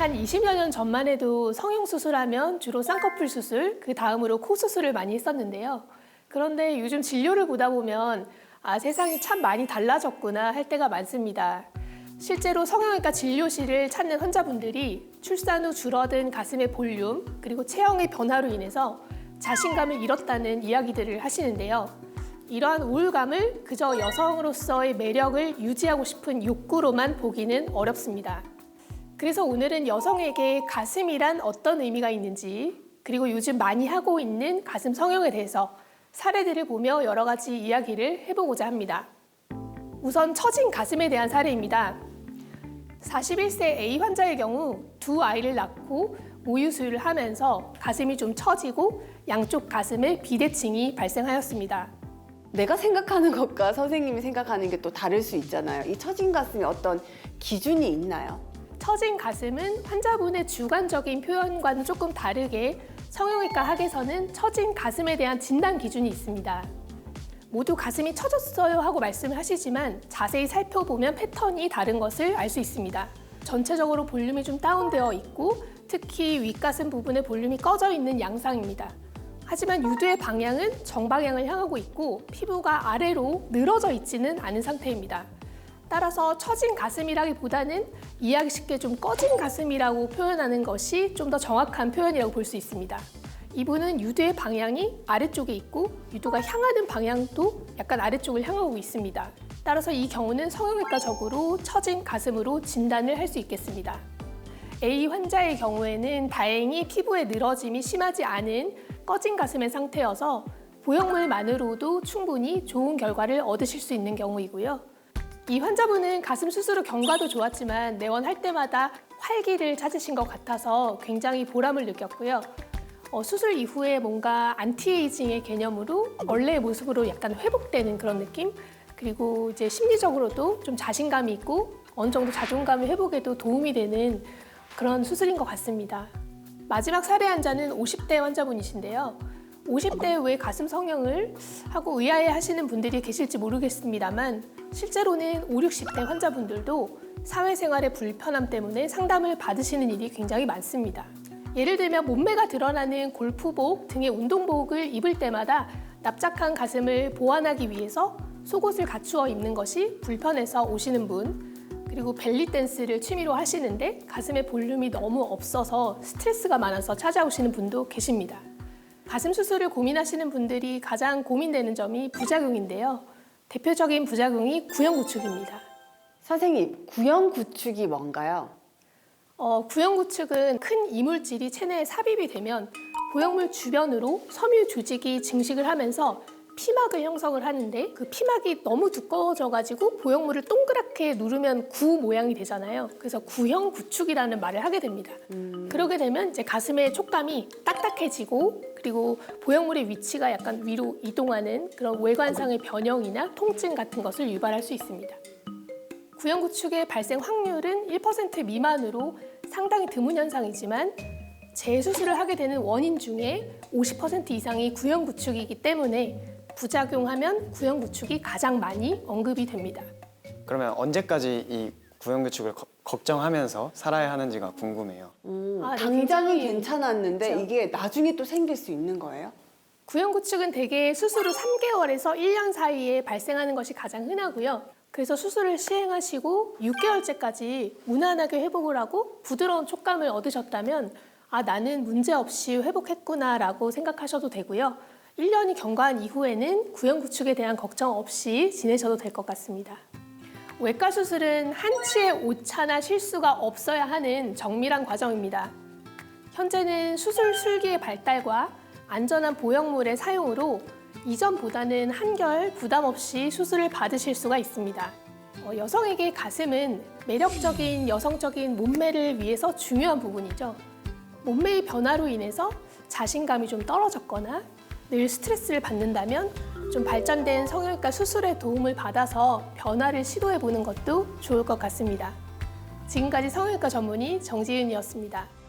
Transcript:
한 20여 년 전만 해도 성형수술하면 주로 쌍꺼풀 수술, 그 다음으로 코 수술을 많이 했었는데요. 그런데 요즘 진료를 보다 보면 세상이 참 많이 달라졌구나 할 때가 많습니다. 실제로 성형외과 진료실을 찾는 환자분들이 출산 후 줄어든 가슴의 볼륨, 그리고 체형의 변화로 인해서 자신감을 잃었다는 이야기들을 하시는데요. 이러한 우울감을 그저 여성으로서의 매력을 유지하고 싶은 욕구로만 보기는 어렵습니다. 그래서 오늘은 여성에게 가슴이란 어떤 의미가 있는지, 그리고 요즘 많이 하고 있는 가슴 성형에 대해서 사례들을 보며 여러 가지 이야기를 해보고자 합니다. 우선 처진 가슴에 대한 사례입니다. 41세 A 환자의 경우 두 아이를 낳고 모유 수유를 하면서 가슴이 좀 처지고 양쪽 가슴에 비대칭이 발생하였습니다. 내가 생각하는 것과 선생님이 생각하는 게 또 다를 수 있잖아요. 이 처진 가슴이 어떤 기준이 있나요? 처진 가슴은 환자분의 주관적인 표현과는 조금 다르게 성형외과 학에서는 처진 가슴에 대한 진단 기준이 있습니다. 모두 가슴이 처졌어요 하고 말씀을 하시지만 자세히 살펴보면 패턴이 다른 것을 알 수 있습니다. 전체적으로 볼륨이 좀 다운되어 있고 특히 윗가슴 부분에 볼륨이 꺼져 있는 양상입니다. 하지만 유두의 방향은 정방향을 향하고 있고 피부가 아래로 늘어져 있지는 않은 상태입니다. 따라서 처진 가슴이라기보다는 이해하기 쉽게 좀 꺼진 가슴이라고 표현하는 것이 좀 더 정확한 표현이라고 볼 수 있습니다. 이분은 유두의 방향이 아래쪽에 있고 유두가 향하는 방향도 약간 아래쪽을 향하고 있습니다. 따라서 이 경우는 성형외과적으로 처진 가슴으로 진단을 할 수 있겠습니다. A 환자의 경우에는 다행히 피부의 늘어짐이 심하지 않은 꺼진 가슴의 상태여서 보형물만으로도 충분히 좋은 결과를 얻으실 수 있는 경우이고요. 이 환자분은 가슴 수술 후 경과도 좋았지만 내원할 때마다 활기를 찾으신 것 같아서 굉장히 보람을 느꼈고요. 수술 이후에 뭔가 안티에이징의 개념으로 원래의 모습으로 약간 회복되는 그런 느낌? 그리고 이제 심리적으로도 좀 자신감이 있고 어느 정도 자존감의 회복에도 도움이 되는 그런 수술인 것 같습니다. 마지막 사례 환자는 50대 환자분이신데요. 50대에 왜 가슴 성형을 하고 의아해 하시는 분들이 계실지 모르겠습니다만 실제로는 5, 60대 환자분들도 사회생활의 불편함 때문에 상담을 받으시는 일이 굉장히 많습니다. 예를 들면 몸매가 드러나는 골프복 등의 운동복을 입을 때마다 납작한 가슴을 보완하기 위해서 속옷을 갖추어 입는 것이 불편해서 오시는 분, 그리고 벨리 댄스를 취미로 하시는데 가슴에 볼륨이 너무 없어서 스트레스가 많아서 찾아오시는 분도 계십니다. 가슴 수술을 고민하시는 분들이 가장 고민되는 점이 부작용인데요. 대표적인 부작용이 구형구축입니다. 선생님, 구형구축이 뭔가요? 구형구축은 큰 이물질이 체내에 삽입이 되면 보형물 주변으로 섬유 조직이 증식을 하면서 피막을 형성을 하는데 그 피막이 너무 두꺼워져가지고 보형물을 동그랗게 누르면 구 모양이 되잖아요. 그래서 구형구축이라는 말을 하게 됩니다. 그러게 되면 이제 가슴의 촉감이 딱딱해지고 그리고 보형물의 위치가 약간 위로 이동하는 그런 외관상의 변형이나 통증 같은 것을 유발할 수 있습니다. 구형구축의 발생 확률은 1% 미만으로 상당히 드문 현상이지만 재수술을 하게 되는 원인 중에 50% 이상이 구형구축이기 때문에 부작용하면 구형구축이 가장 많이 언급이 됩니다. 그러면 언제까지 이 구형구축을 걱정하면서 살아야 하는지가 궁금해요. 당장은 굉장히 괜찮았는데 그렇죠. 이게 나중에 또 생길 수 있는 거예요? 구형구축은 대개 수술 후 3개월에서 1년 사이에 발생하는 것이 가장 흔하고요. 그래서 수술을 시행하시고 6개월째까지 무난하게 회복을 하고 부드러운 촉감을 얻으셨다면 나는 문제없이 회복했구나라고 생각하셔도 되고요. 1년이 경과한 이후에는 구형구축에 대한 걱정 없이 지내셔도 될 것 같습니다. 외과 수술은 한치의 오차나 실수가 없어야 하는 정밀한 과정입니다. 현재는 수술 술기의 발달과 안전한 보형물의 사용으로 이전보다는 한결 부담 없이 수술을 받으실 수가 있습니다. 여성에게 가슴은 매력적인 여성적인 몸매를 위해서 중요한 부분이죠. 몸매의 변화로 인해서 자신감이 좀 떨어졌거나 늘 스트레스를 받는다면 좀 발전된 성형외과 수술의 도움을 받아서 변화를 시도해보는 것도 좋을 것 같습니다. 지금까지 성형외과 전문의 정지윤이었습니다.